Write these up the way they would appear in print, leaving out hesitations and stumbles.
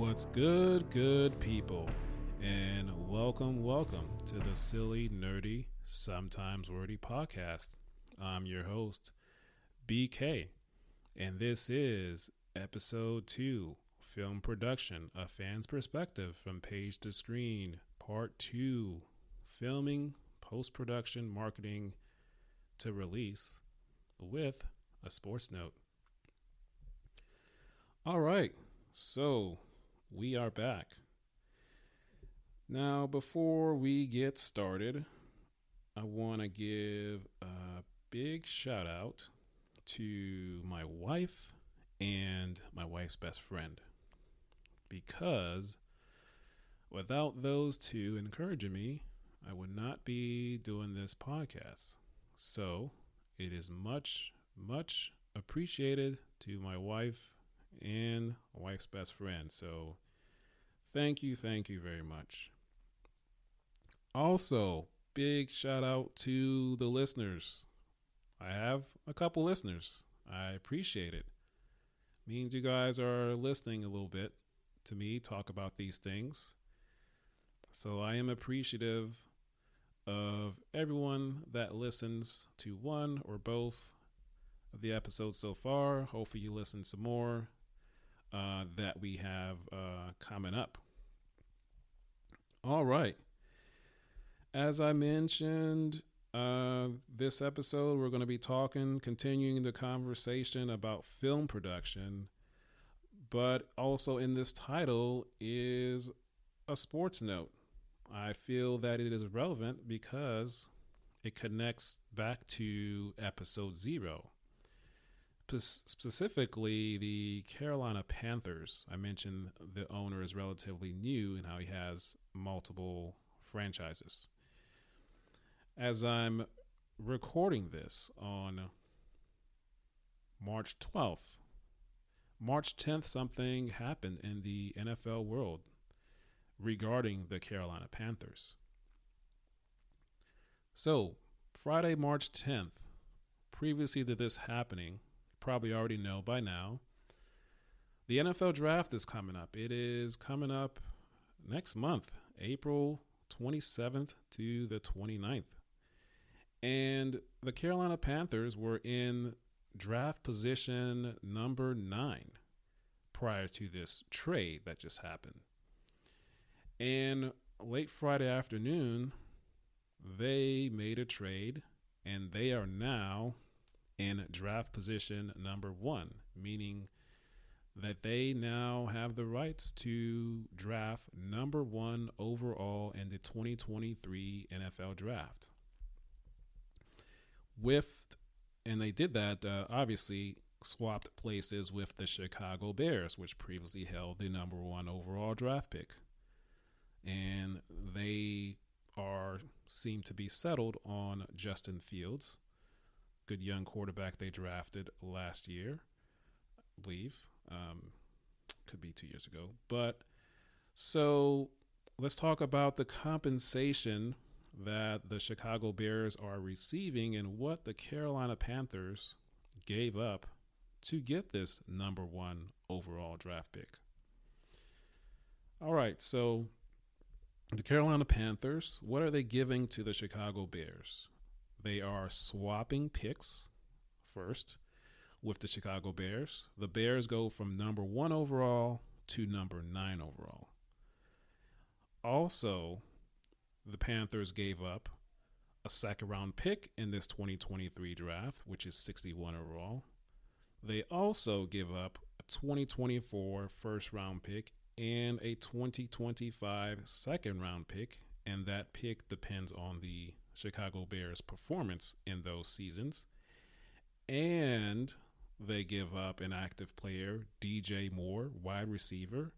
What's good people? And welcome to the Silly, Nerdy, Sometimes Wordy podcast. I'm your host, BK, and this is episode 2, Film Production, A Fan's Perspective from Page to Screen, Part 2, Filming, Post-Production, Marketing to Release, with a sports note. All right, so we are back. Now, before we get started, I want to give a big shout out to my wife and my wife's best friend, because without those two encouraging me, I would not be doing this podcast. So it is much appreciated to my wife and my wife's best friend. So thank you very much. Also, big shout out to the listeners. I have a couple listeners. I appreciate it. Means you guys are listening a little bit to me talk about these things. So I am appreciative of everyone that listens to one or both of the episodes so far. Hopefully you listen some more that we have coming up. All right. As I mentioned, this episode we're going to be continuing the conversation about film production, but also in this title is a sports note. I feel that it is relevant because it connects back to episode 0. Specifically, the Carolina Panthers. I mentioned the owner is relatively new and how he has multiple franchises. As I'm recording this on March 12th, March 10th, something happened in the NFL world regarding the Carolina Panthers. So, Friday, March 10th, previously to this happening, probably already know by now, the NFL draft is coming up. It is coming up next month, April 27th to the 29th. And the Carolina Panthers were in draft position number 9 prior to this trade that just happened. And late Friday afternoon, they made a trade, and they are now in draft position number 1, meaning that they now have the rights to draft number 1 overall in the 2023 NFL draft. And they did that, obviously, swapped places with the Chicago Bears, which previously held the number 1 overall draft pick. And they seem to be settled on Justin Fields, good young quarterback they drafted last year, I believe. Could be 2 years ago. But so let's talk about the compensation that the Chicago Bears are receiving and what the Carolina Panthers gave up to get this number 1 overall draft pick. All right, so the Carolina Panthers, what are they giving to the Chicago Bears? They are swapping picks first with the Chicago Bears. The Bears go from number 1 overall to number 9 overall. Also, the Panthers gave up a second-round pick in this 2023 draft, which is 61 overall. They also give up a 2024 first-round pick and a 2025 second-round pick, and that pick depends on the Chicago Bears' performance in those seasons. And they give up an active player, DJ Moore, wide receiver,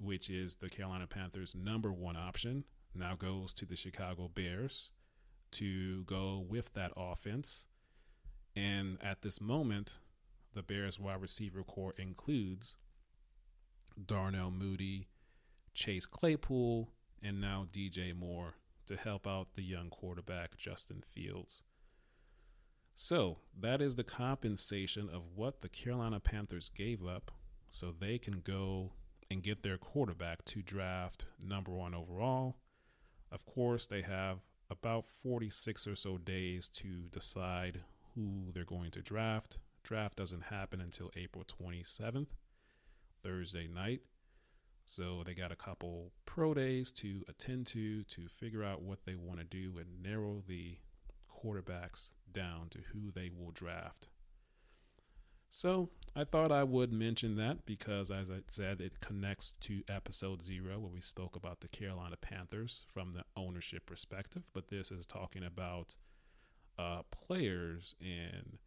which is the Carolina Panthers' number 1 option, now goes to the Chicago Bears to go with that offense. And at this moment, the Bears wide receiver core includes Darnell Mooney, Chase Claypool, and now DJ Moore to help out the young quarterback, Justin Fields. So that is the compensation of what the Carolina Panthers gave up so they can go and get their quarterback to draft number one overall. Of course, they have about 46 or so days to decide who they're going to draft. Draft doesn't happen until April 27th, Thursday night. So they got a couple pro days to attend to figure out what they want to do and narrow the quarterbacks down to who they will draft. So I thought I would mention that because, as I said, it connects to episode 0 where we spoke about the Carolina Panthers from the ownership perspective. But this is talking about players and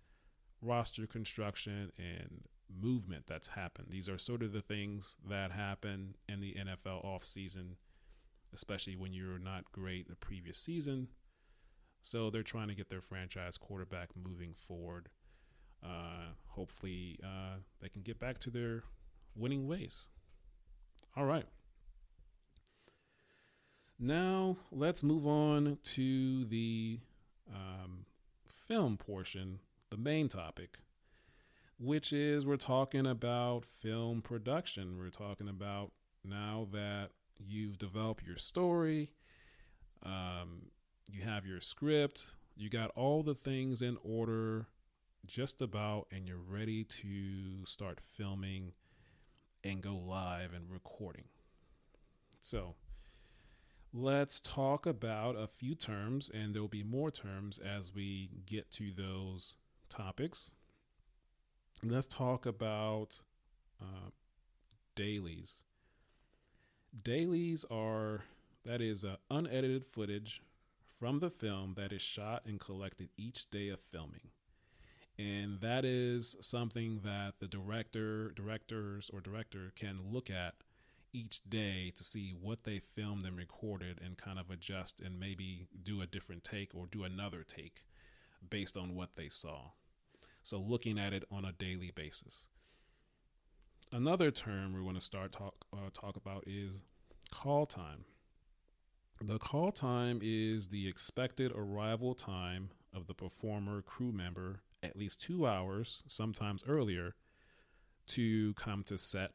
roster construction and movement that's happened. These are sort of the things that happen in the NFL offseason, especially when you're not great the previous season. So they're trying to get their franchise quarterback moving forward. Hopefully they can get back to their winning ways. All right. Now let's move on to the film portion, the main topic, which is we're talking about film production. We're talking about now that you've developed your story, you have your script, you got all the things in order just about, and you're ready to start filming and go live and recording. So let's talk about a few terms, and there'll be more terms as we get to those topics. Let's talk about dailies. Dailies that is unedited footage from the film that is shot and collected each day of filming. And that is something that the director can look at each day to see what they filmed and recorded and kind of adjust and maybe do a different take or do another take based on what they saw. So looking at it on a daily basis. Another term we want to start talk about is call time. The call time is the expected arrival time of the performer, crew member, at least 2 hours, sometimes earlier, to come to set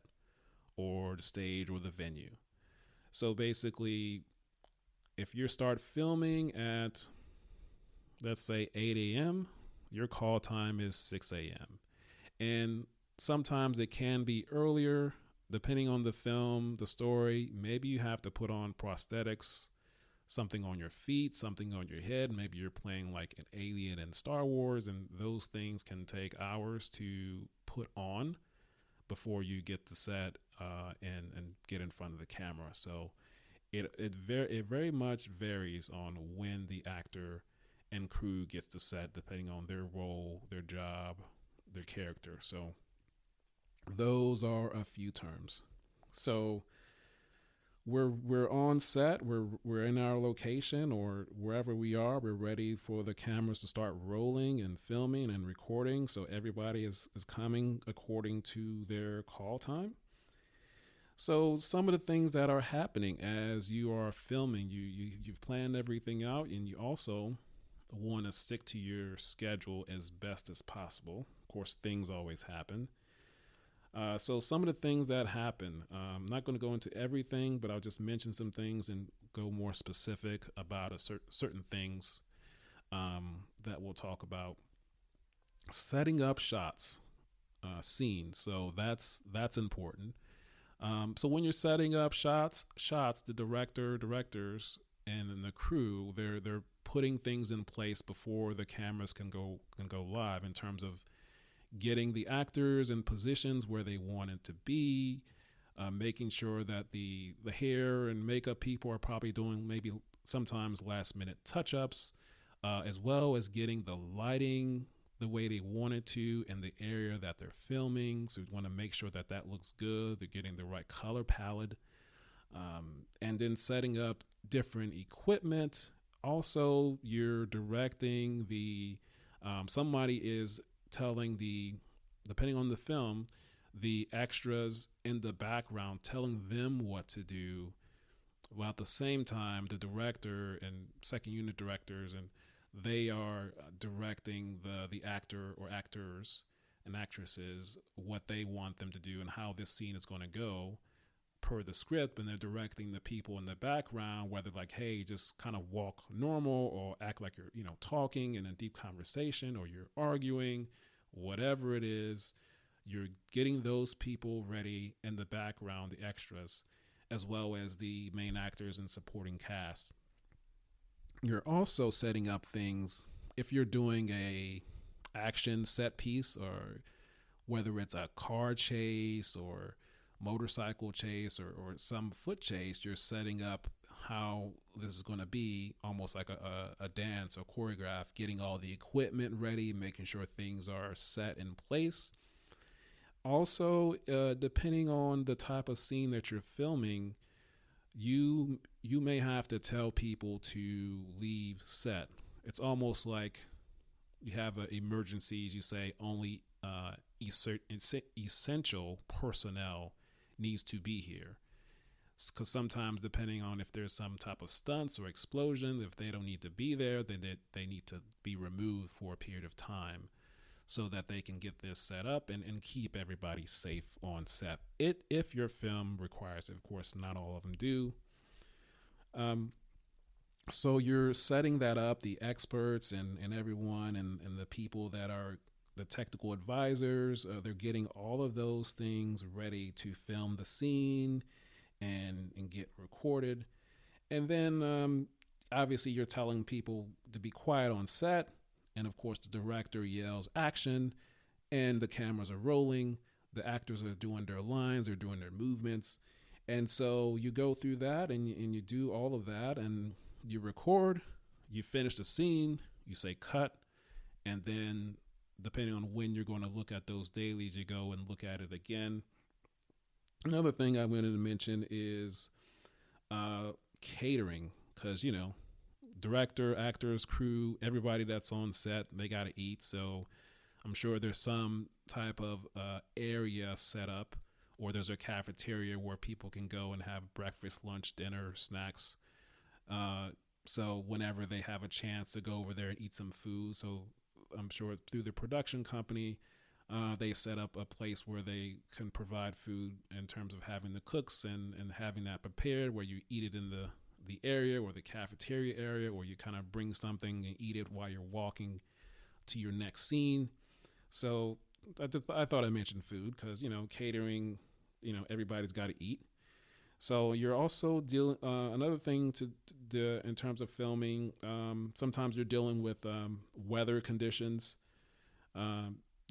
or the stage or the venue. So basically, if you start filming at, let's say, 8 a.m., your call time is 6 a.m. And sometimes it can be earlier, depending on the film, the story. Maybe you have to put on prosthetics, something on your feet, something on your head. Maybe you're playing like an alien in Star Wars, and those things can take hours to put on before you get the set and get in front of the camera. So it very much varies on when the actor and crew gets to set, depending on their role, their job, their character. So those are a few terms. So we're on set, we're in our location or wherever we are, we're ready for the cameras to start rolling and filming and recording. So everybody is coming according to their call time. So some of the things that are happening as you are filming, you've planned everything out, and you also want to stick to your schedule as best as possible. Of course, things always happen. So some of the things that happen, I'm not going to go into everything, but I'll just mention some things and go more specific about certain things that we'll talk about. Setting up shots, scenes. So that's important. So when you're setting up shots, the directors, and then the crew, they're putting things in place before the cameras can go live in terms of getting the actors in positions where they want it to be, making sure that the hair and makeup people are probably doing maybe sometimes last minute touch-ups, as well as getting the lighting the way they want it to in the area that they're filming. So you want to make sure that looks good. They're getting the right color palette, and then setting up different equipment. Also, you're directing somebody is telling depending on the film, the extras in the background, telling them what to do, while at the same time the director and second unit directors, and they are directing the actor or actors and actresses what they want them to do and how this scene is going to go, per the script, and they're directing the people in the background, whether like, hey, just kind of walk normal or act like you're, talking in a deep conversation or you're arguing, whatever it is, you're getting those people ready in the background, the extras, as well as the main actors and supporting cast. You're also setting up things if you're doing a action set piece, or whether it's a car chase or motorcycle chase, or some foot chase, you're setting up how this is going to be almost like a dance or choreograph, getting all the equipment ready, making sure things are set in place. Also, depending on the type of scene that you're filming, you may have to tell people to leave set. It's almost like you have emergencies. You say only essential personnel needs to be here, because sometimes, depending on if there's some type of stunts or explosion, if they don't need to be there, then they need to be removed for a period of time so that they can get this set up and keep everybody safe on set. If your film requires it, of course, not all of them do. So you're setting that up, the experts and everyone, and the people that are the technical advisors, they're getting all of those things ready to film the scene and get recorded. And then obviously you're telling people to be quiet on set. And of course, the director yells action, and the cameras are rolling. The actors are doing their lines, they're doing their movements. And so you go through that and you do all of that, and you record, you finish the scene, you say cut, and then depending on when you're going to look at those dailies, you go and look at it again. Another thing I wanted to mention is catering, because, director, actors, crew, everybody that's on set, they got to eat. So I'm sure there's some type of area set up, or there's a cafeteria where people can go and have breakfast, lunch, dinner, snacks. So whenever they have a chance to go over there and eat some food. So I'm sure through the production company, they set up a place where they can provide food in terms of having the cooks and having that prepared, where you eat it in the area or the cafeteria area, or you kind of bring something and eat it while you're walking to your next scene. So I thought I mentioned food because, catering, everybody's got to eat. So you're also dealing, another thing in terms of filming, sometimes you're dealing with weather conditions,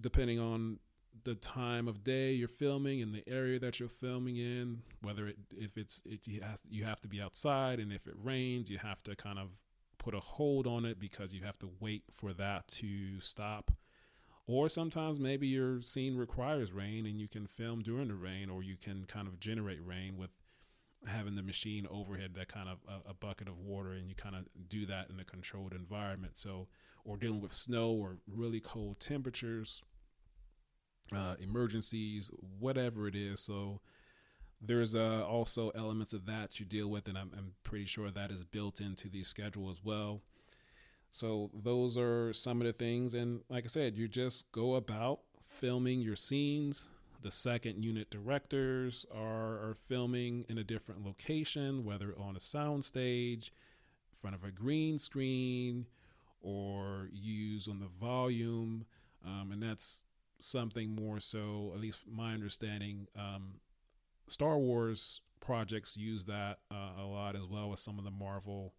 depending on the time of day you're filming and the area that you're filming in, whether you have to be outside, and if it rains, you have to kind of put a hold on it because you have to wait for that to stop. Or sometimes maybe your scene requires rain and you can film during the rain, or you can kind of generate rain with having the machine overhead that kind of a bucket of water, and you kind of do that in a controlled environment. So, or dealing with snow or really cold temperatures, emergencies, whatever it is. So there's also elements of that you deal with, and I'm pretty sure that is built into the schedule as well. So those are some of the things. And like I said, you just go about filming your scenes. The second unit directors are filming in a different location, whether on a sound stage, in front of a green screen, or use on the volume. And that's something more so, at least my understanding, Star Wars projects use that a lot, as well as some of the Marvel.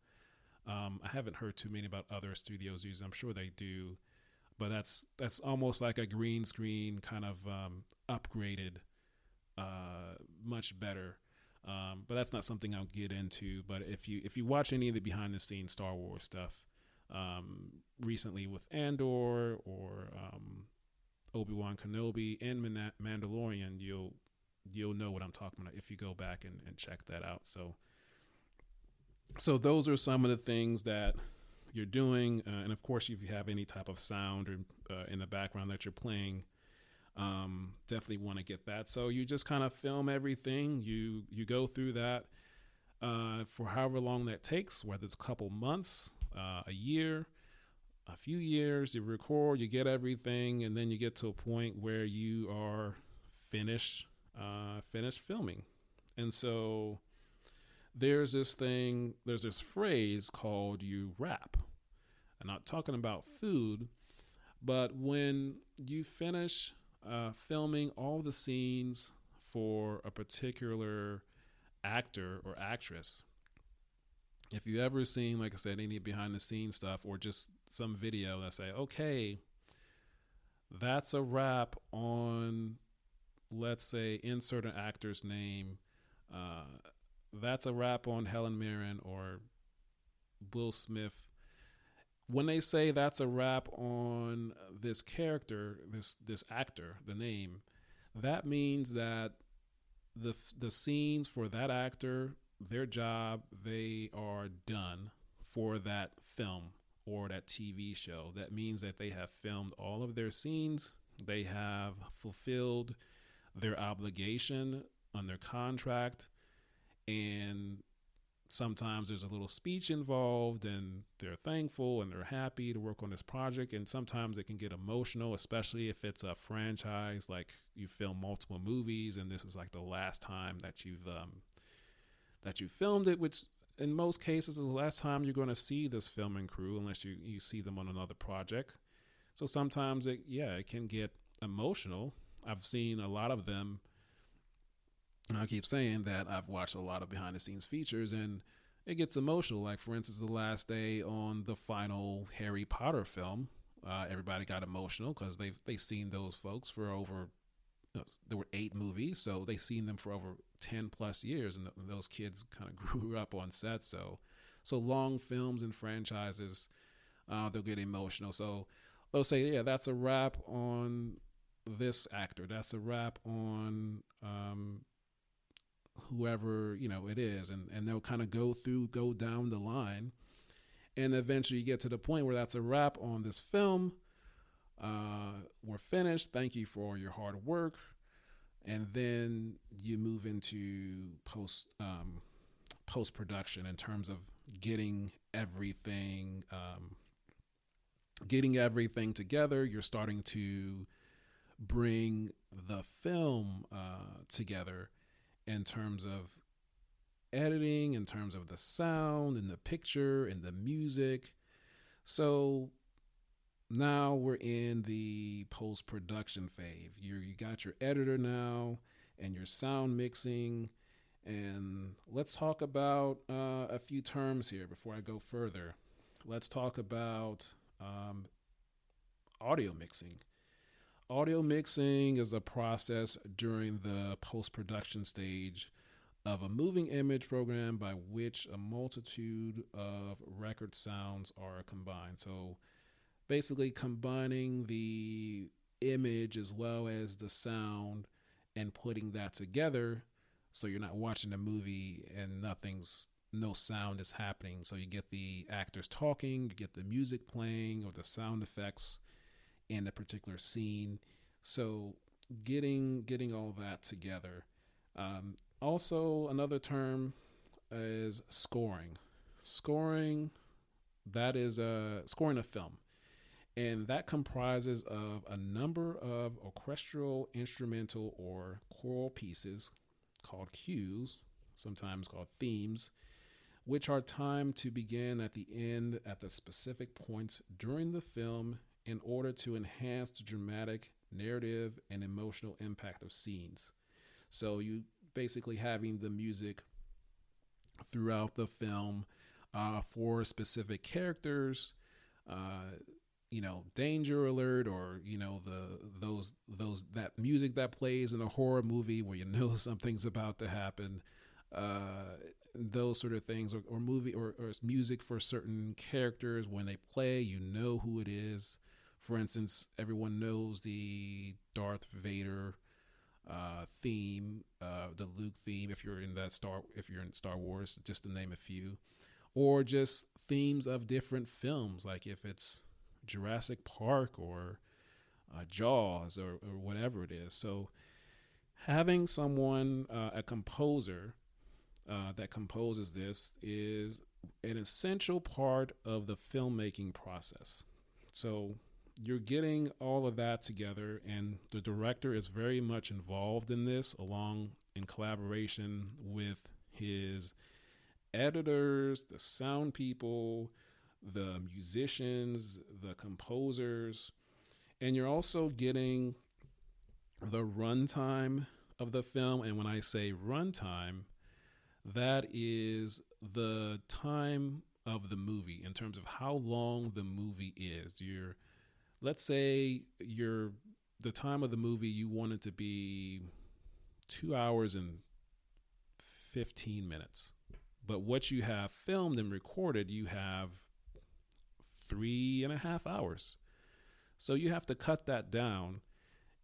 I haven't heard too many about other studios using. I'm sure they do, but that's almost like a green screen kind of upgraded, much better. But that's not something I'll get into. But if you watch any of the behind the scenes Star Wars stuff, recently with Andor or Obi-Wan Kenobi and Mandalorian, you'll know what I'm talking about if you go back and check that out. So those are some of the things that you're doing. And of course, if you have any type of sound or in the background that you're playing, definitely want to get that. So you just kind of film everything. You go through that for however long that takes, whether it's a couple months, a year, a few years. You record, you get everything, and then you get to a point where you are finished filming. And so there's this phrase called you wrap. I'm not talking about food, but when you finish filming all the scenes for a particular actor or actress, if you ever seen, like I said, any behind the scenes stuff or just some video that say, okay, that's a wrap on, let's say, insert an actor's name. Uh, that's a wrap on Helen Mirren or Will Smith. When they say that's a wrap on this character, this actor, the name, that means that the scenes for that actor, their job, they are done for that film or that TV show. That means that they have filmed all of their scenes. They have fulfilled their obligation on their contract, and sometimes there's a little speech involved and they're thankful and they're happy to work on this project, and sometimes it can get emotional, especially if it's a franchise, like you film multiple movies and this is like the last time that you filmed it, which in most cases is the last time you're going to see this filming crew unless you see them on another project. So sometimes it can get emotional. I've seen a lot of them. And I keep saying that I've watched a lot of behind the scenes features and it gets emotional. Like, for instance, the last day on the final Harry Potter film, everybody got emotional because they've seen those folks for over, there were 8 movies. So they've seen them for over 10 plus years. And those kids kind of grew up on set. So long films and franchises, they'll get emotional. So they'll say, yeah, that's a wrap on this actor. That's a wrap on, whoever it is, and they'll kind of go down the line, and eventually you get to the point where that's a wrap on this film. We're finished, thank you for all your hard work. And then you move into post production in terms of getting everything together. You're starting to bring the film together in terms of editing, in terms of the sound and the picture and the music. So now we're in the post-production phase. You got your editor now and your sound mixing. And let's talk about a few terms here before I go further. Let's talk about audio mixing. Audio mixing is a process during the post-production stage of a moving image program by which a multitude of record sounds are combined. So basically combining the image as well as the sound and putting that together so you're not watching a movie and no sound is happening. So you get the actors talking, you get the music playing or the sound effects in a particular scene. So getting all that together. Also, another term is scoring. Scoring, that is scoring a film. And that comprises of a number of orchestral, instrumental, or choral pieces called cues, sometimes called themes, which are timed to begin at the end at the specific points during the film in order to enhance the dramatic, narrative, and emotional impact of scenes. So you basically having the music throughout the film for specific characters, danger alert, or that music that plays in a horror movie where something's about to happen. Those sort of things, or movie or music for certain characters when they play, who it is. For instance, everyone knows the Darth Vader theme, the Luke theme. If you're in Star Wars, just to name a few, or just themes of different films, like if it's Jurassic Park or Jaws or whatever it is. So having someone, a composer that composes this, is an essential part of the filmmaking process. So you're getting all of that together, and the director is very much involved in this, along in collaboration with his editors, the sound people, the musicians, the composers, and you're also getting the runtime of the film. And when I say runtime, that is the time of the movie in terms of how long the movie is. Let's say the time of the movie, you want it to be 2 hours and 15 minutes. But what you have filmed and recorded, you have 3.5 hours. So you have to cut that down.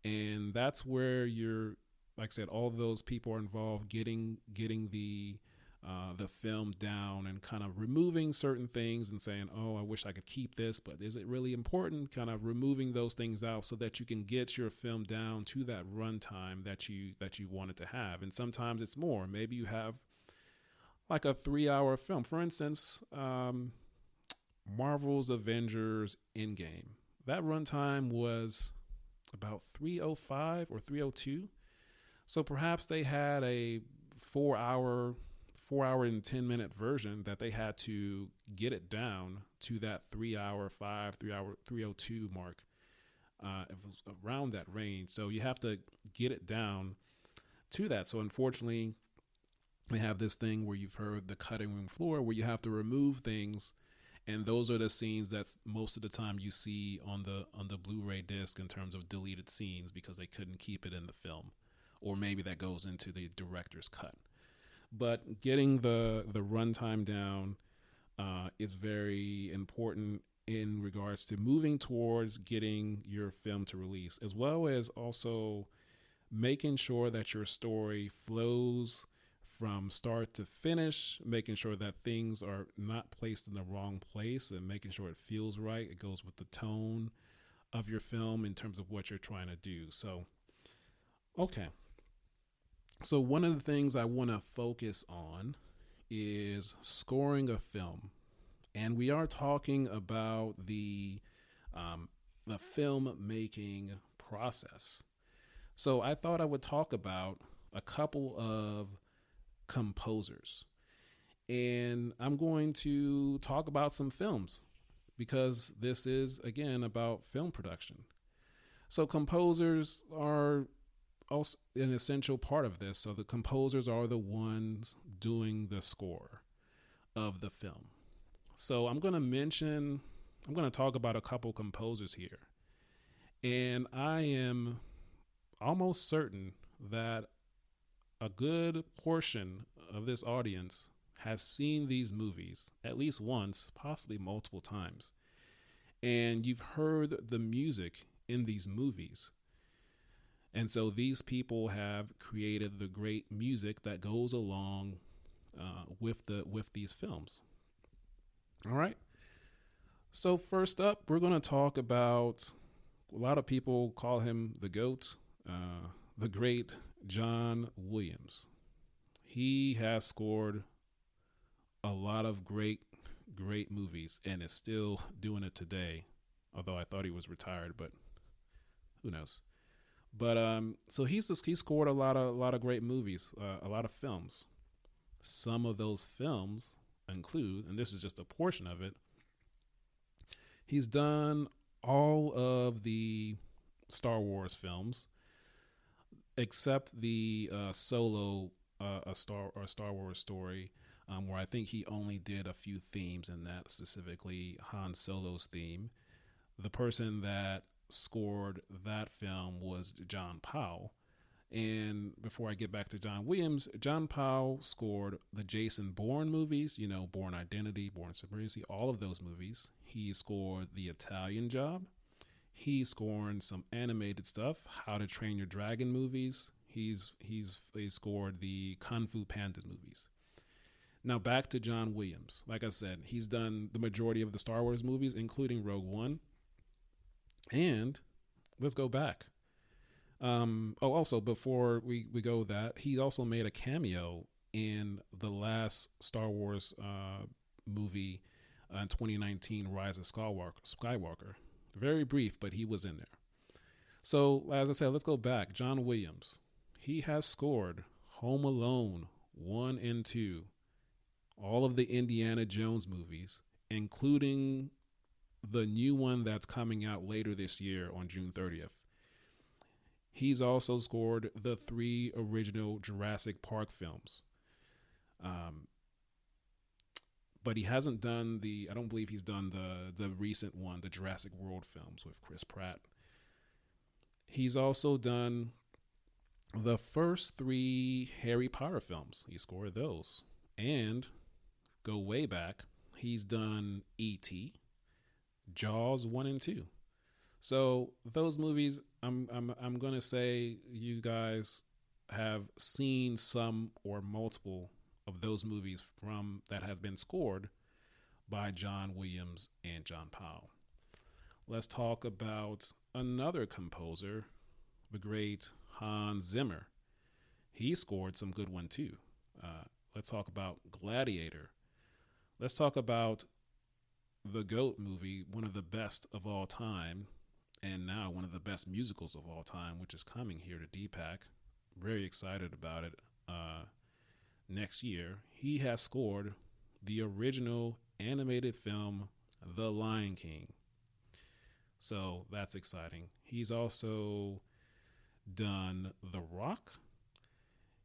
And that's where like I said, all of those people are involved getting the film down and kind of removing certain things and saying, oh, I wish I could keep this, but is it really important? Kind of removing those things out so that you can get your film down to that runtime that you want it to have. And sometimes it's more. Maybe you have like a 3-hour film. For instance, Marvel's Avengers Endgame. That runtime was about 3:05 or 3:02. So perhaps they had a 4 hour and 10-minute version that they had to get it down to that 3-hour 3:02 mark. It was around that range. So you have to get it down to that. So unfortunately, they have this thing where you've heard the cutting room floor where you have to remove things. And those are the scenes that most of the time you see on the Blu-ray disc in terms of deleted scenes because they couldn't keep it in the film. Or maybe that goes into the director's cut. But getting the runtime down is very important in regards to moving towards getting your film to release, as well as also making sure that your story flows from start to finish, making sure that things are not placed in the wrong place and making sure it feels right. It goes with the tone of your film in terms of what you're trying to do. So, okay. So one of the things I want to focus on is scoring a film. And we are talking about the film making process. So I thought I would talk about a couple of composers. And I'm going to talk about some films because this is, again, about film production. So composers are also an essential part of this. So the composers are the ones doing the score of the film. So I'm going to talk about a couple composers here. And I am almost certain that a good portion of this audience has seen these movies at least once, possibly multiple times. And you've heard the music in these movies. And so these people have created the great music that goes along with these films. All right. So first up, we're going to talk about, a lot of people call him the GOAT, the great John Williams. He has scored a lot of great movies and is still doing it today. Although I thought he was retired, but who knows? But so he scored a lot of great movies, a lot of films. Some of those films include, and this is just a portion of it, he's done all of the Star Wars films except the solo a Star Wars story, where I think he only did a few themes in that, specifically Han Solo's theme. The person that scored that film was John Powell. And before I get back to John Williams, John Powell scored the Jason Bourne movies, Bourne Identity, Bourne Supremacy, all of those movies. He scored The Italian Job. He scored some animated stuff, How to Train Your Dragon movies. He scored the Kung Fu Panda movies. Now back to John Williams. Like I said, he's done the majority of the Star Wars movies, including Rogue One. And let's go back. Also, before we go that, he also made a cameo in the last Star Wars movie in 2019, Rise of Skywalker, Very brief, but he was in there. So, as I said, let's go back. John Williams. He has scored Home Alone 1 and 2, all of the Indiana Jones movies, including the new one that's coming out later this year on June 30th. He's also scored the 3 original Jurassic Park films. Um, but he hasn't done I don't believe he's done the recent one, the Jurassic World films with Chris Pratt. He's also done the first 3 Harry Potter films. He scored those. And go way back, he's done E.T., Jaws 1 and 2. So those movies, I'm gonna say you guys have seen some or multiple of those movies from that have been scored by John Williams and John Powell. Let's talk about another composer, the great Hans Zimmer. He scored some good one too. Let's talk about Gladiator. Let's talk about the GOAT movie, one of the best of all time, and now one of the best musicals of all time, which is coming here to DPAC. Very excited about it next year. He has scored the original animated film, The Lion King. So that's exciting. He's also done The Rock.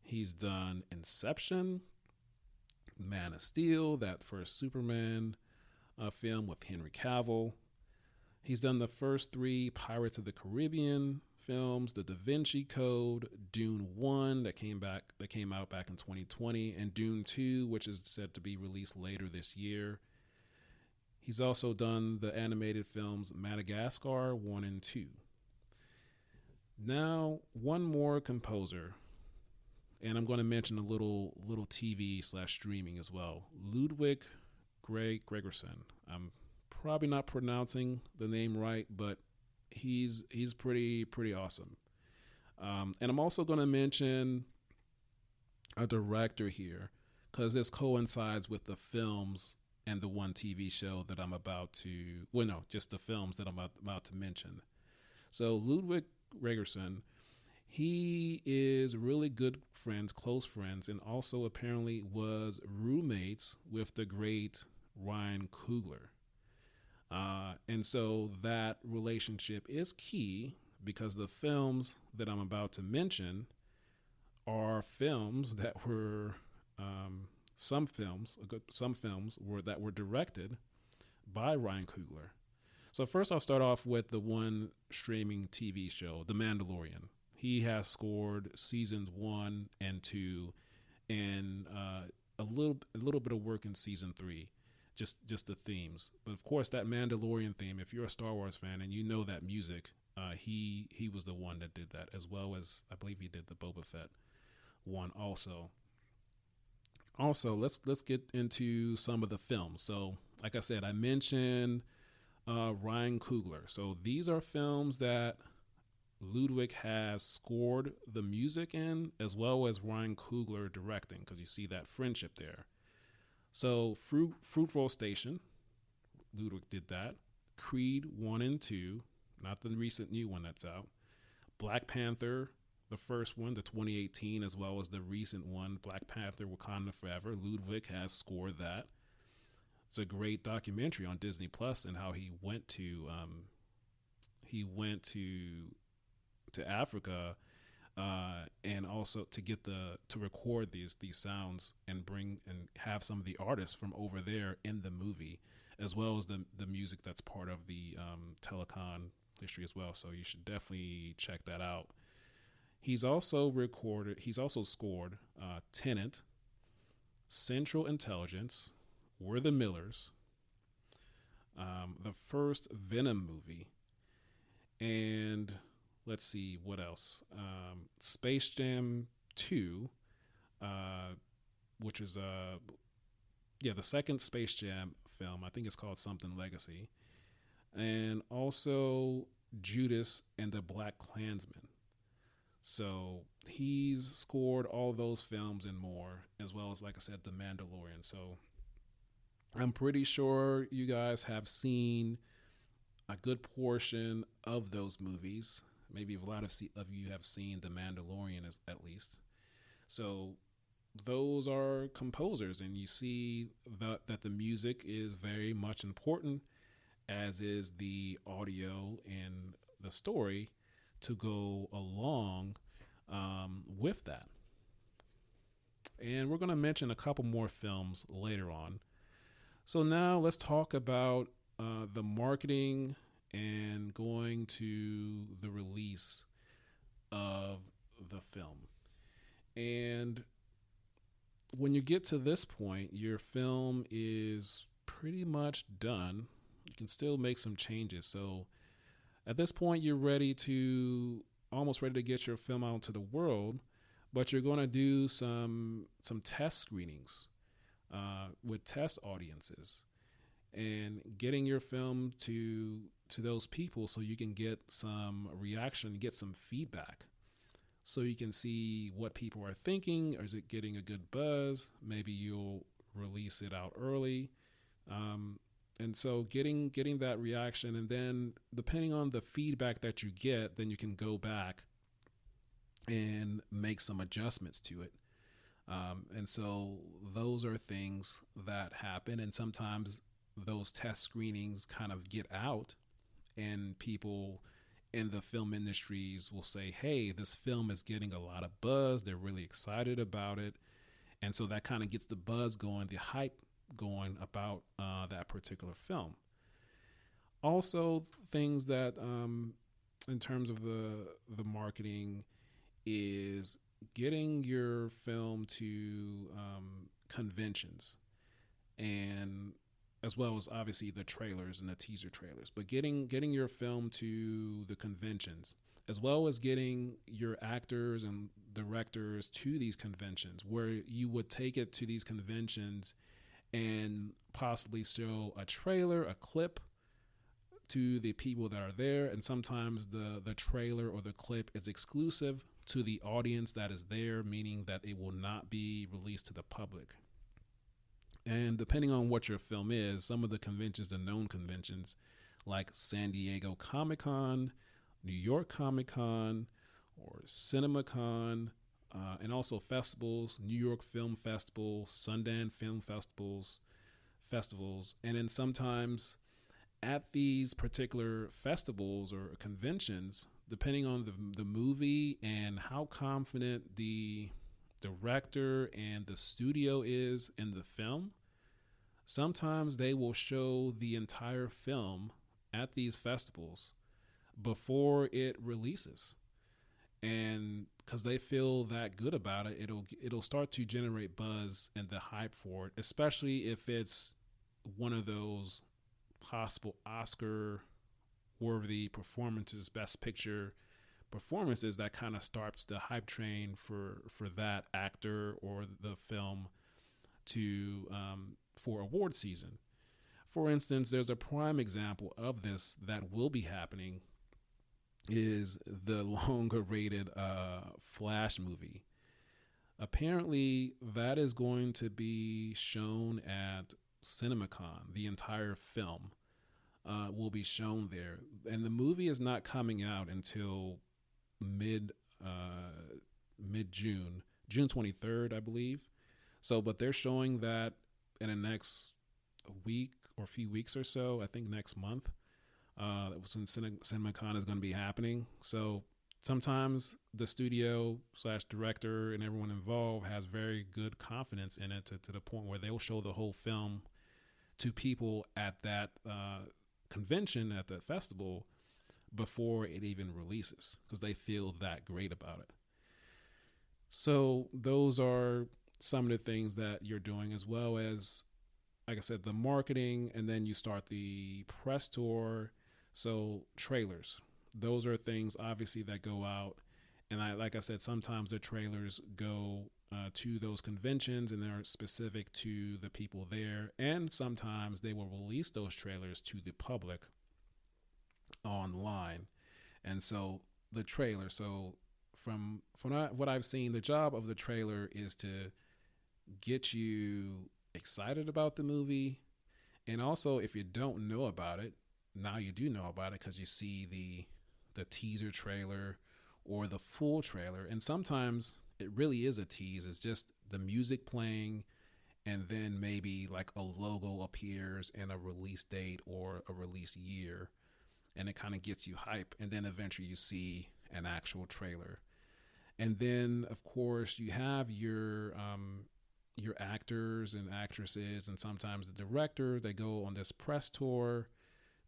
He's done Inception, Man of Steel, that first Superman film with Henry Cavill. He's done the first 3 Pirates of the Caribbean films, The Da Vinci Code, Dune 1 that came out back in 2020, and Dune 2, which is said to be released later this year. He's also done the animated films Madagascar 1 and 2. Now, one more composer, and I'm going to mention a little TV/streaming as well. Ludwig Gregerson. I'm probably not pronouncing the name right, but he's pretty awesome. And I'm also going to mention a director here because this coincides with the films and the one TV show that I'm about to, well, no, just the films that I'm about to mention. So Ludwig Gregerson, he is really good friends, close friends, and also apparently was roommates with the great Ryan Coogler. And so that relationship is key because the films that I'm about to mention are films that were some films that were directed by Ryan Coogler. So first I'll start off with the one streaming TV show, The Mandalorian. He has scored seasons 1 and 2 and a little bit of work in season 3. Just the themes, but of course that Mandalorian theme. If you're a Star Wars fan and you know that music, he was the one that did that, as well as I believe he did the Boba Fett one also. Also, let's get into some of the films. So, like I said, I mentioned Ryan Coogler. So these are films that Ludwig has scored the music in, as well as Ryan Coogler directing, because you see that friendship there. So Fruitvale Station, Ludwig did that. Creed 1 and 2, not the recent new one that's out. Black Panther, the first one, the 2018, as well as the recent one, Black Panther Wakanda Forever. Ludwig has scored that. It's a great documentary on Disney Plus and how he went to Africa and also to record these sounds and bring and have some of the artists from over there in the movie, as well as the music that's part of the Telecon history as well. So you should definitely check that out. He's also scored Tenet, Central Intelligence, We're the Millers, the first Venom movie, and let's see what else. Space Jam 2, which is the second Space Jam film. I think it's called something Legacy, and also Judas and the Black Klansman. So he's scored all those films and more, as well as, like I said, The Mandalorian. So I'm pretty sure you guys have seen a good portion of those movies. Maybe a lot of you have seen The Mandalorian at least. So those are composers, and you see that the music is very much important, as is the audio and the story to go along with that. And we're going to mention a couple more films later on. So now let's talk about the marketing and going to the release of the film. And when you get to this point, your film is pretty much done. You can still make some changes. So at this point, you're ready to almost ready to get your film out to the world, but you're going to do some test screenings with test audiences and getting your film to those people so you can get some reaction, get some feedback, so you can see what people are thinking. Or is it getting a good buzz? Maybe you'll release it out early. And so getting that reaction, and then depending on the feedback that you get, then you can go back and make some adjustments to it. And so those are things that happen, and sometimes those test screenings kind of get out, and people in the film industries will say, hey, this film is getting a lot of buzz. They're really excited about it. And so that kind of gets the buzz going, the hype going about that particular film. Also, things that, in terms of the marketing, is getting your film to conventions, and as well as obviously the trailers and the teaser trailers, but getting your film to the conventions, as well as getting your actors and directors to these conventions, where you would take it to these conventions and possibly show a trailer, a clip to the people that are there. And sometimes the trailer or the clip is exclusive to the audience that is there, meaning that it will not be released to the public. And depending on what your film is, some of the conventions, the known conventions, like San Diego Comic-Con, New York Comic-Con, or CinemaCon, and also festivals, New York Film Festival, Sundance Film festivals. And then sometimes at these particular festivals or conventions, depending on the movie and how confident the director and the studio is in the film, sometimes they will show the entire film at these festivals before it releases. And because they feel that good about it, it'll start to generate buzz and the hype for it, especially if it's one of those possible Oscar worthy performances, best picture performances, that kind of starts the hype train for that actor or the film to for award season. For instance, there's a prime example of this that will be happening, is the longer rated Flash movie. Apparently that is going to be shown at CinemaCon. The entire film will be shown there, and the movie is not coming out until mid June, June 23rd, I believe. So, but they're showing that in the next week or a few weeks or so. I think next month. That was when CinemaCon is going to be happening. So sometimes the studio / director and everyone involved has very good confidence in it to the point where they will show the whole film to people at that convention, at the festival, before it even releases, because they feel that great about it. So those are some of the things that you're doing, as well as, like I said, the marketing, and then you start the press tour. So trailers, those are things obviously that go out. And like I said, sometimes the trailers go to those conventions and they're specific to the people there. And sometimes they will release those trailers to the public online. And so the trailer, so from what I've seen, the job of the trailer is to get you excited about the movie. And also, if you don't know about it, now you do know about it because you see the teaser trailer or the full trailer, and sometimes it really is a tease. It's just the music playing, and then maybe like a logo appears and a release date or a release year, and it kind of gets you hype, and then eventually you see an actual trailer. And then of course you have your actors and actresses, and sometimes the director. They go on this press tour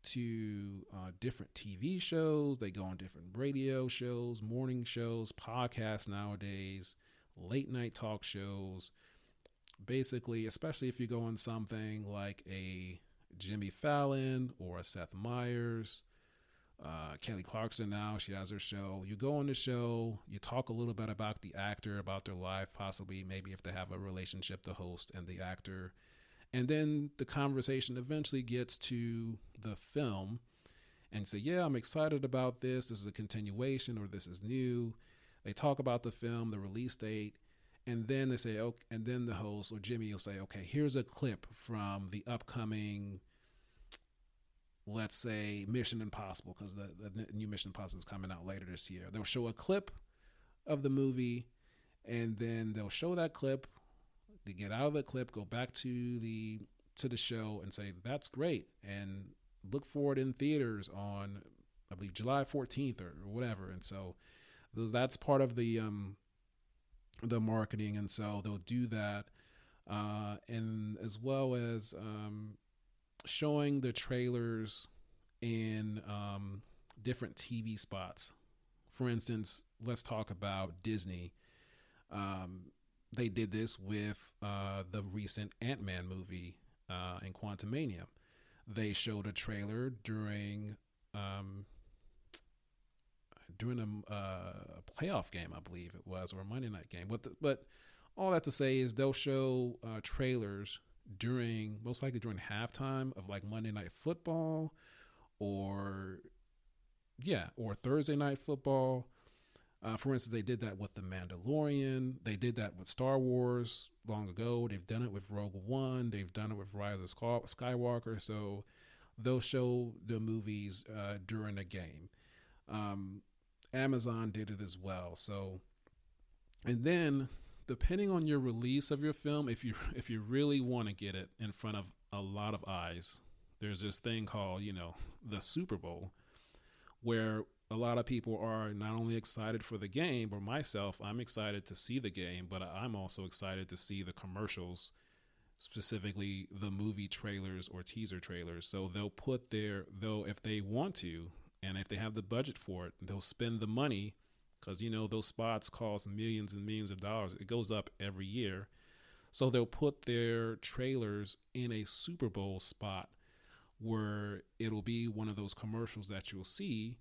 to different TV shows. They go on different radio shows, morning shows, podcasts nowadays, late night talk shows. Basically, especially if you go on something like a Jimmy Fallon or a Seth Meyers, Kelly Clarkson now, she has her show. You go on the show, you talk a little bit about the actor, about their life, possibly maybe if they have a relationship, the host and the actor. And then the conversation eventually gets to the film and say, yeah, I'm excited about this. This is a continuation or this is new. They talk about the film, the release date, and then they say, okay, and then the host or Jimmy will say, okay, here's a clip from the upcoming, let's say, Mission Impossible, because the new Mission Impossible is coming out later this year. They'll show a clip of the movie, and then they'll show that clip. They get out of the clip, go back to the show, and say that's great, and look for it in theaters on, I believe, July 14th or whatever. And so that's part of the marketing, and so they'll do that, and as well as showing the trailers in different TV spots. For instance, let's talk about Disney. They did this with the recent Ant-Man movie in Quantumania. They showed a trailer during a playoff game, I believe it was, or a Monday night game. But all that to say is they'll show trailers most likely during halftime of like Monday Night Football or Thursday Night Football. For instance, they did that with The Mandalorian. They did that with Star Wars long ago. They've done it with Rogue One. They've done it with Rise of Skywalker. So they'll show the movies during a game. Amazon did it as well. So, and then depending on your release of your film, if you really want to get it in front of a lot of eyes, there's this thing called, the Super Bowl, where a lot of people are not only excited for the game, but myself, I'm excited to see the game, but I'm also excited to see the commercials, specifically the movie trailers or teaser trailers. So they'll if they want to, and if they have the budget for it, they'll spend the money, because those spots cost millions and millions of dollars. It goes up every year. So they'll put their trailers in a Super Bowl spot where it'll be one of those commercials that you'll see.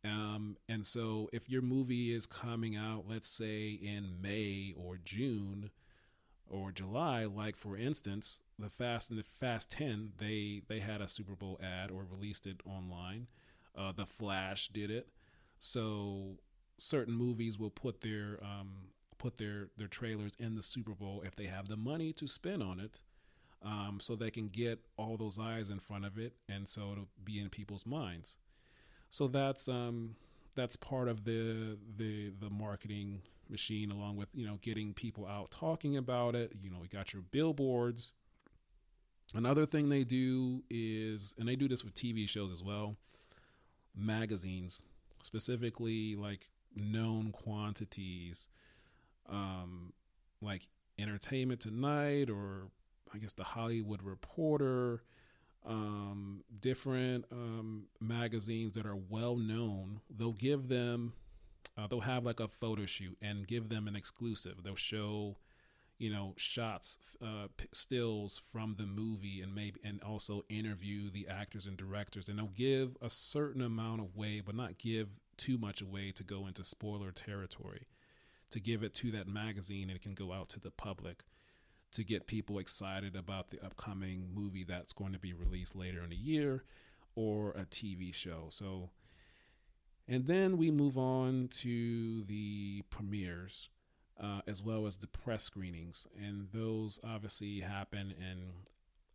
And so if your movie is coming out, let's say in May or June or July, like for instance, the Fast 10, they had a Super Bowl ad or released it online. The Flash did it. So certain movies will put their trailers in the Super Bowl if they have the money to spend on it, so they can get all those eyes in front of it, and so it'll be in people's minds. So that's part of the marketing machine, along with getting people out talking about it. You got your billboards. Another thing they do is, and they do this with TV shows as well, magazines, specifically like known quantities, like Entertainment Tonight, or I guess the Hollywood Reporter, different magazines that are well known. They'll give them, they'll have like a photo shoot and give them an exclusive. They'll show, shots, stills from the movie, and also interview the actors and directors, and they'll give a certain amount of way, but not give too much away to go into spoiler territory, to give it to that magazine, and it can go out to the public to get people excited about the upcoming movie that's going to be released later in the year, or a TV show. So, and then we move on to the premieres, as well as the press screenings, and those obviously happen in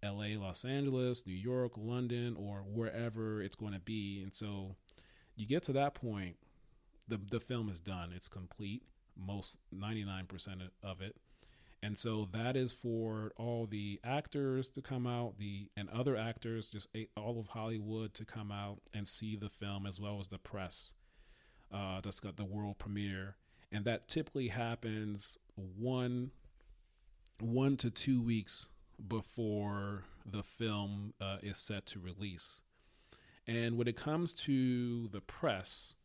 LA, Los Angeles, New York, London, or wherever it's going to be. And so you get to that point, the film is done. It's complete, most 99% of it. And so that is for all the actors to come out, the and other actors, just all of Hollywood to come out and see the film, as well as the press. That's got the world premiere, and that typically happens 1 to 2 weeks before the film is set to release. And when it comes to the press,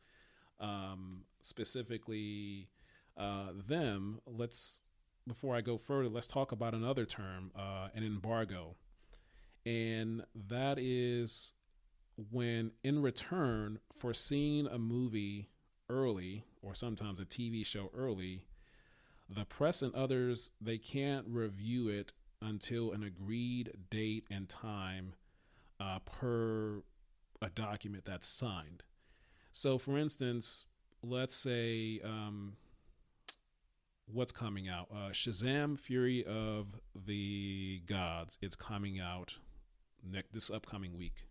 specifically them, let's before I go further, let's talk about another term, an embargo. And that is when, in return for seeing a movie early, or sometimes a TV show early, the press and others, they can't review it until an agreed date and time per a document that's signed. So, for instance, let's say what's coming out? Shazam! Fury of the Gods. It's coming out this upcoming week.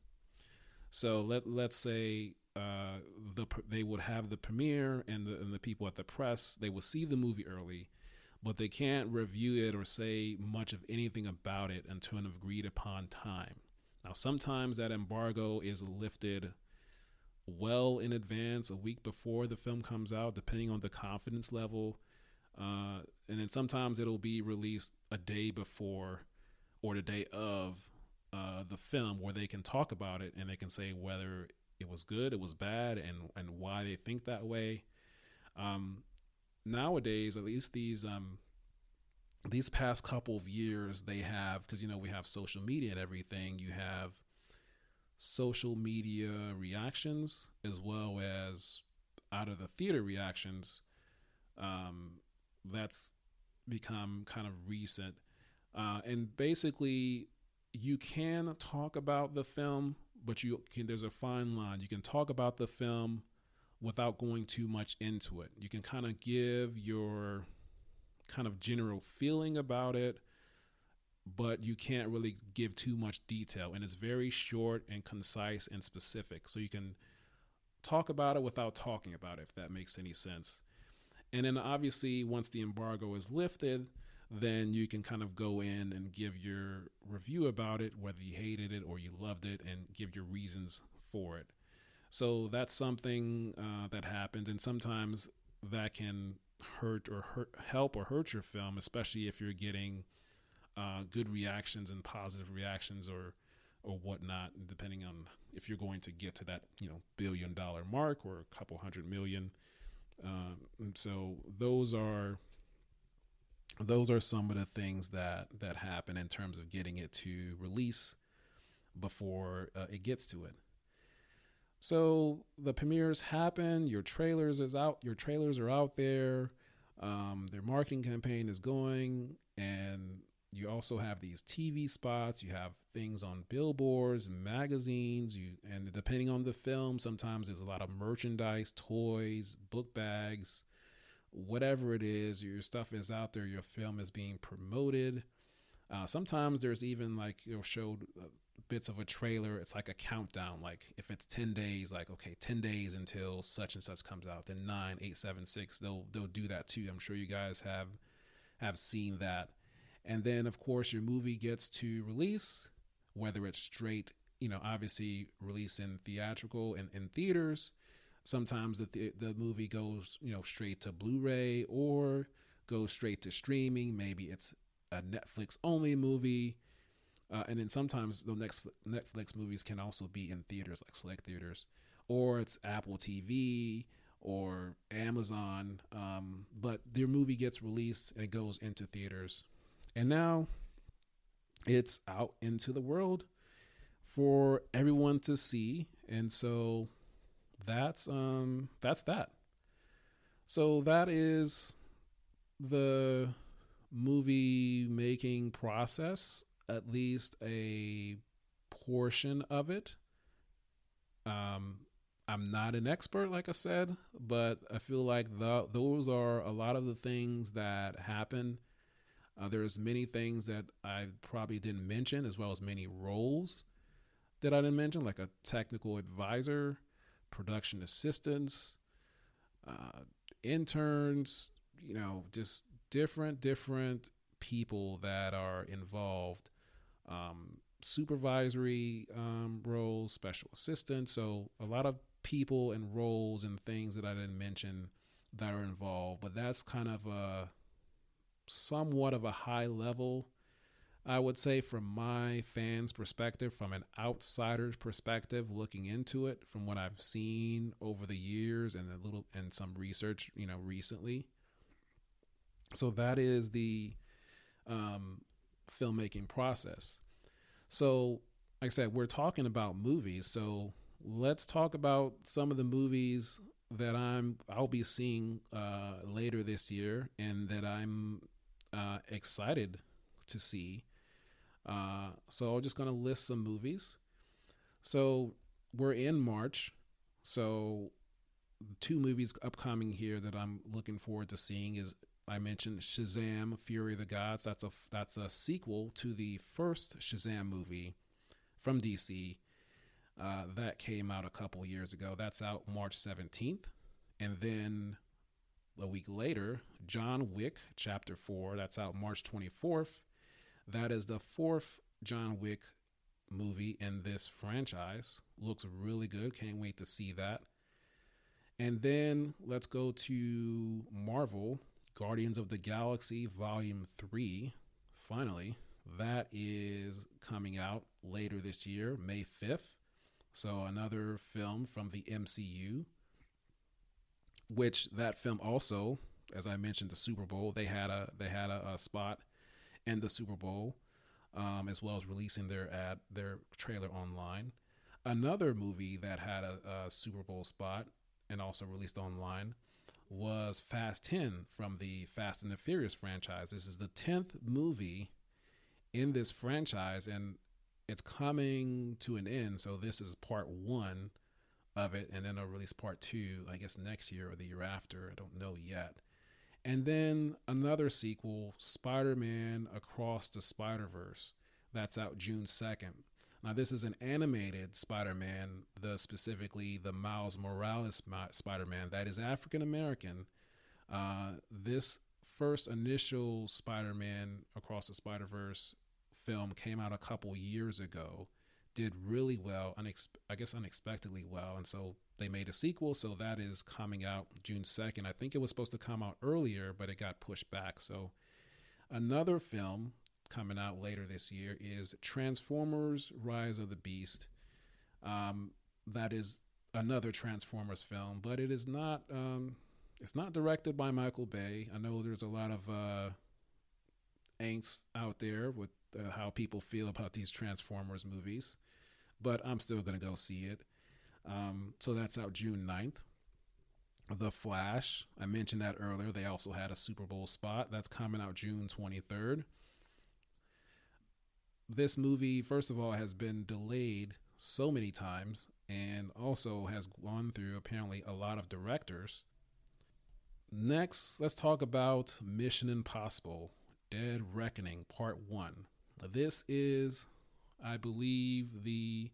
So let's say they would have the premiere, and the people at the press, they will see the movie early, but they can't review it or say much of anything about it until an agreed upon time. Now, sometimes that embargo is lifted well in advance, a week before the film comes out, depending on the confidence level. And then sometimes it'll be released a day before or the day of the film, where they can talk about it and they can say whether it was good, it was bad, and why they think that way. Nowadays, at least these past couple of years, they have, because we have social media and everything. You have social media reactions as well as out of the theater reactions. That's become kind of recent. And basically, you can talk about the film, but there's a fine line. You can talk about the film without going too much into it. You can kind of give your kind of general feeling about it, but you can't really give too much detail. And it's very short and concise and specific. So you can talk about it without talking about it, if that makes any sense. And then obviously, once the embargo is lifted, then you can kind of go in and give your review about it, whether you hated it or you loved it, and give your reasons for it. So that's something that happens, and sometimes that can help or hurt your film, especially if you're getting good reactions and positive reactions or whatnot, depending on if you're going to get to that $1 billion mark or a couple hundred million. So those are some of the things that happen in terms of getting it to release before it gets to it. So the premieres happen. Your trailers are out there. Their marketing campaign is going, and you also have these TV spots. You have things on billboards and magazines. And depending on the film, sometimes there's a lot of merchandise, toys, book bags, whatever it is. Your stuff is out there. Your film is being promoted. Sometimes there's even showed bits of a trailer. It's like a countdown. Like if it's 10 days, like, okay, 10 days until such and such comes out. Then 9, 8, 7, 6. They'll do that too. I'm sure you guys have seen that. And then, of course, your movie gets to release, whether it's straight, obviously release in theatrical and in theaters. Sometimes the movie goes, straight to Blu-ray or goes straight to streaming. Maybe it's a Netflix-only movie. And then sometimes the Netflix movies can also be in theaters, like select theaters. Or it's Apple TV or Amazon. But their movie gets released and it goes into theaters. And now it's out into the world for everyone to see. And so that's that. So that is the movie making process, at least a portion of it. I'm not an expert, like I said, but I feel like those are a lot of the things that happen. There's many things that I probably didn't mention, as well as many roles that I didn't mention, like a technical advisor, production assistants, uh, interns, just different people that are involved, supervisory roles, special assistants. So a lot of people and roles and things that I didn't mention that are involved, but that's kind of a somewhat of a high level, I would say, from my fans' perspective, from an outsider's perspective, looking into it, from what I've seen over the years and some research, recently. So that is the um, filmmaking process. So, like I said, we're talking about movies. So let's talk about some of the movies that I'll be seeing later this year, and that I'm excited to see. So I'm just gonna list some movies. So we're in March. So two movies upcoming here that I'm looking forward to seeing is, I mentioned Shazam: Fury of the Gods. That's a sequel to the first Shazam movie from DC that came out a couple years ago. That's out March 17th, and then a week later, John Wick Chapter 4. That's out March 24th. That is the fourth John Wick movie in this franchise. Looks really good. Can't wait to see that. And then let's go to Marvel, Guardians of the Galaxy Volume 3. Finally, that is coming out later this year, May 5th. So another film from the MCU, which that film also, as I mentioned, the Super Bowl, they had a spot in the Super Bowl, as well as releasing their trailer online. Another movie that had a Super Bowl spot and also released online was Fast 10 from the Fast and the Furious franchise. This is the 10th movie in this franchise, and it's coming to an end. So this is part one of it, and then they'll release part two, I guess, next year or the year after. I don't know yet. And then another sequel, Spider-Man Across the Spider-Verse. That's out June 2nd. Now, this is an animated Spider-Man, specifically the Miles Morales Spider-Man that is African American. This first initial Spider-Man Across the Spider-Verse film came out a couple years ago, did really well, I guess unexpectedly well, and so they made a sequel. So that is coming out June 2nd. I think it was supposed to come out earlier, but it got pushed back. So another film coming out later this year is Transformers: Rise of the Beast. That is another Transformers film, but it is not. It's not directed by Michael Bay. I know there's a lot of angst out there with how people feel about these Transformers movies, but I'm still going to go see it. So that's out June 9th. The Flash, I mentioned that earlier. They also had a Super Bowl spot. That's coming out June 23rd. This movie, first of all, has been delayed so many times and also has gone through apparently a lot of directors. Next, let's talk about Mission Impossible: Dead Reckoning Part 1. This is, I believe, the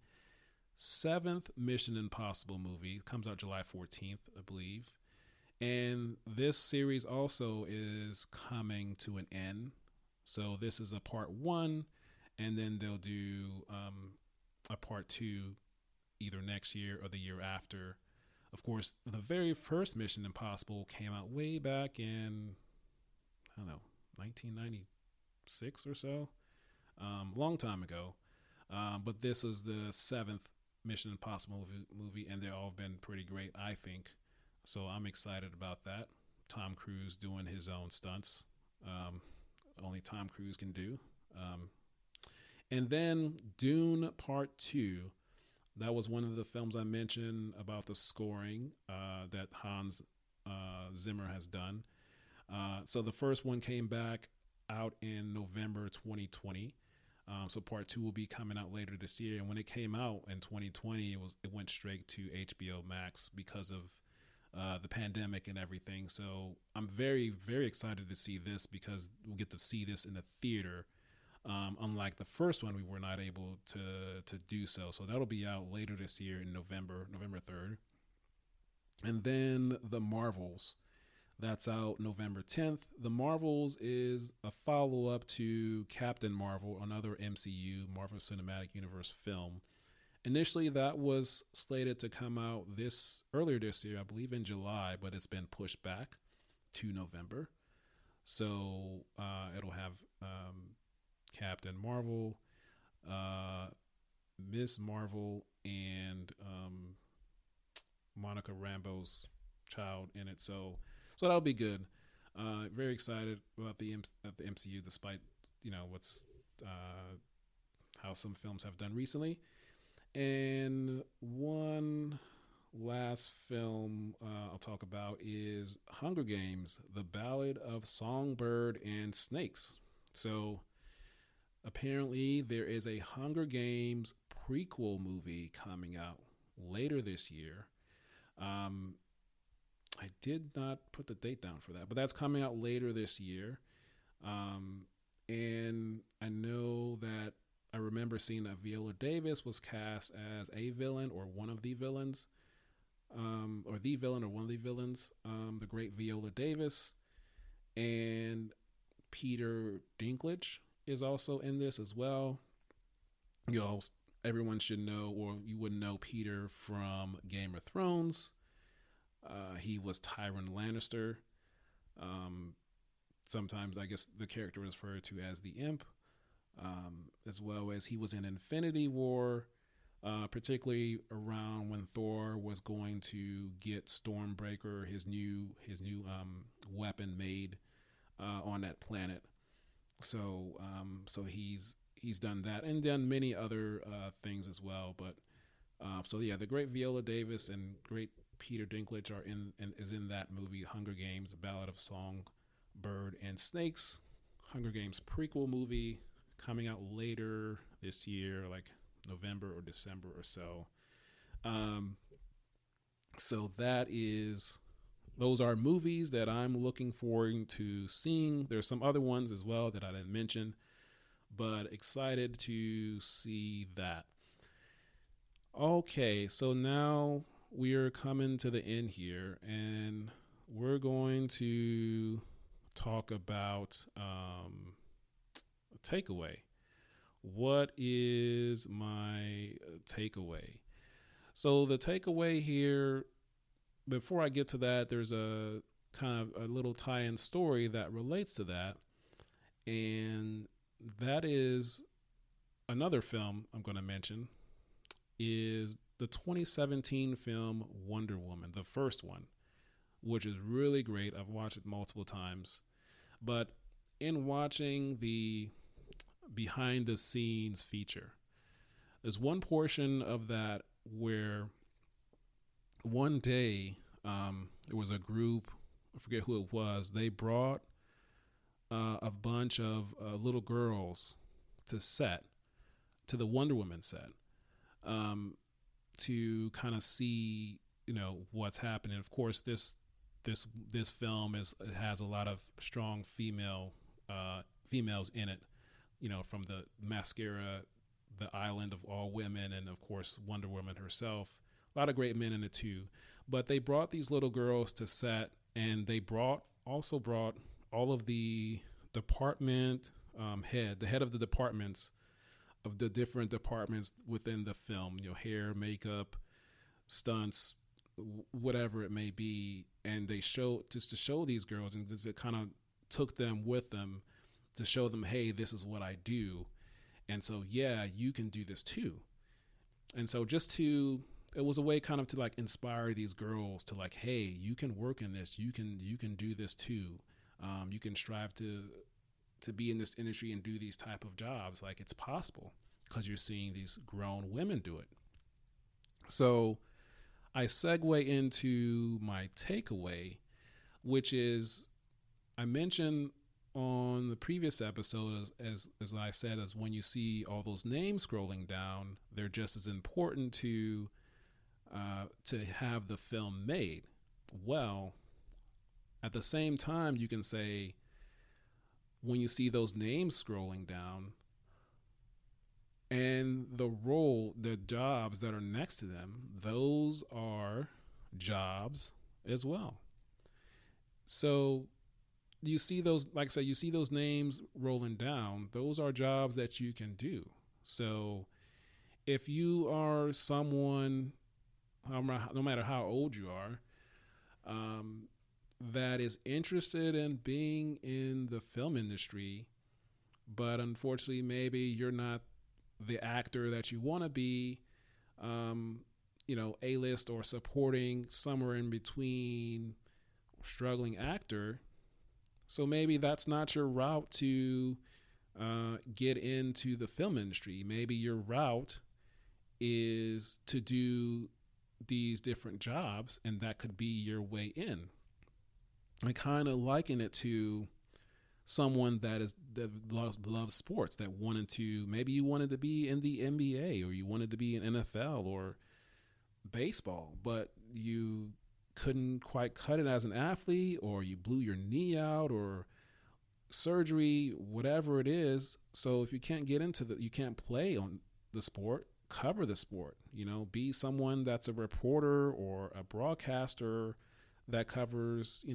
seventh Mission Impossible movie. It comes out July 14th, I believe. And this series also is coming to an end. So this is a part one, and then they'll do a part two either next year or the year after. Of course, the very first Mission Impossible came out way back in, I don't know, 1996 or so. Long time ago. But this is the seventh Mission Impossible movie, and they've all been pretty great, I think. So I'm excited about that. Tom Cruise doing his own stunts. Only Tom Cruise can do. And then Dune Part 2. That was one of the films I mentioned about the scoring that Hans Zimmer has done. So the first one came back out in November 2020. So part two will be coming out later this year. And when it came out in 2020, it went straight to HBO Max because of the pandemic and everything. So I'm very, very excited to see this because we'll get to see this in the theater. Unlike the first one, we were not able to do so. So that'll be out later this year in November 3rd. And then The Marvels. That's out November 10th. The Marvels is a follow up to Captain Marvel, another MCU, Marvel Cinematic Universe film. Initially, that was slated to come out this earlier this year, I believe in July, but it's been pushed back to November. So it'll have Captain Marvel, uh, Miss Marvel, and Monica Rambeau's child in it. So that'll be good. Very excited about the MCU, despite what's how some films have done recently. And one last film I'll talk about is Hunger Games: The Ballad of Songbird and Snakes. So apparently, there is a Hunger Games prequel movie coming out later this year. Um, I did not put the date down for that, but that's coming out later this year. And I know that I remember seeing that Viola Davis was cast as a villain or one of the villains, or the villain or one of the villains, the great Viola Davis. And Peter Dinklage is also in this as well. You know, everyone should know, or you would know Peter from Game of Thrones. He was Tywin Lannister. Sometimes I guess the character is referred to as the Imp, as well as he was in Infinity War, particularly around when Thor was going to get Stormbreaker, his new weapon made on that planet. So he's done that and done many other things as well. But so yeah, the great Viola Davis and great Peter Dinklage are is in that movie, Hunger Games: The Ballad of Songbird and Snakes. Hunger Games prequel movie coming out later this year, like November or December or so. So those are movies that I'm looking forward to seeing. There's some other ones as well that I didn't mention, but excited to see that. Okay, so now we are coming to the end here, and we're going to talk about a takeaway. What is my takeaway? So the takeaway here, before I get to that, there's a kind of a little tie-in story that relates to that, and that is another film I'm going to mention is the 2017 film Wonder Woman, the first one, which is really great. I've watched it multiple times, but in watching the behind the scenes feature, there's one portion of that where one day there was a group, I forget who it was, they brought a bunch of little girls to the Wonder Woman set, to kind of see what's happening. Of course, this film has a lot of strong females in it, from the mascara, the Island of All Women, and of course Wonder Woman herself. A lot of great men in it too. But they brought these little girls to set, and they also brought all of the department the head of the departments of the different departments within the film, hair, makeup, stunts, whatever it may be. And they just to show these girls, and it kind of took them with them to show them, hey, this is what I do. And so, yeah, you can do this too. And so it was a way kind of to like inspire these girls to like, hey, you can work in this. You can do this too. You can strive to be in this industry and do these type of jobs. Like, it's possible because you're seeing these grown women do it. So I segue into my takeaway, which is I mentioned on the previous episode, as I said, as when you see all those names scrolling down, they're just as important to have the film made, well, at the same time, you can say when you see those names scrolling down and the jobs that are next to them, those are jobs as well. So you see those, like I said, you see those names rolling down, those are jobs that you can do. So if you are someone, no matter how old you are, that is interested in being in the film industry, but unfortunately, maybe you're not the actor that you want to be, A-list or supporting, somewhere in between, struggling actor. So maybe that's not your route to get into the film industry. Maybe your route is to do these different jobs, and that could be your way in. I kind of liken it to someone that loves sports, that wanted to, maybe you wanted to be in the NBA, or you wanted to be in NFL or baseball, but you couldn't quite cut it as an athlete, or you blew your knee out, or surgery, whatever it is. So if you can't get into you can't play on the sport, cover the sport, be someone that's a reporter or a broadcaster that covers,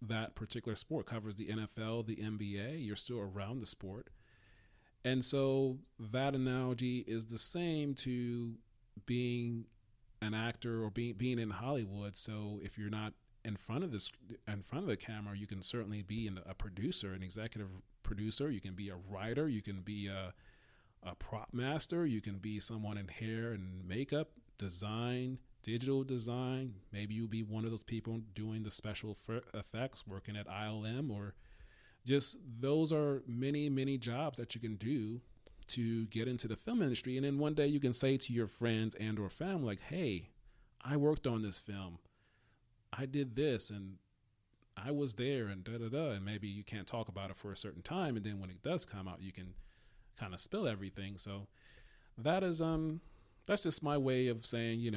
that particular sport, covers the NFL, the NBA. You're still around the sport. And so that analogy is the same to being an actor or being in Hollywood. So if you're not in front of the camera, you can certainly be a producer, an executive producer. You can be a writer. You can be a prop master. You can be someone in hair and makeup, design, digital design. Maybe you'll be one of those people doing the special effects, working at ILM, or just those are many, many jobs that you can do to get into the film industry. And then one day you can say to your friends and or family, like, hey, I worked on this film. I did this and I was there and da-da-da. And maybe you can't talk about it for a certain time. And then when it does come out, you can kind of spill everything. So that is, that's just my way of saying,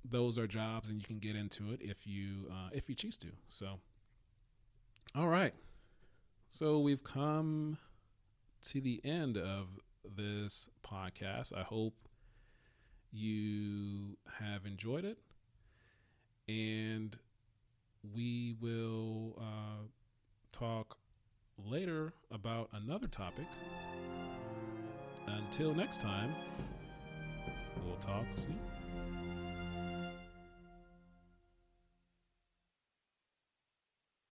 those are jobs and you can get into it if you choose to. So, all right. So we've come to the end of this podcast. I hope you have enjoyed it, and we will talk later about another topic. Until next time, we'll talk soon.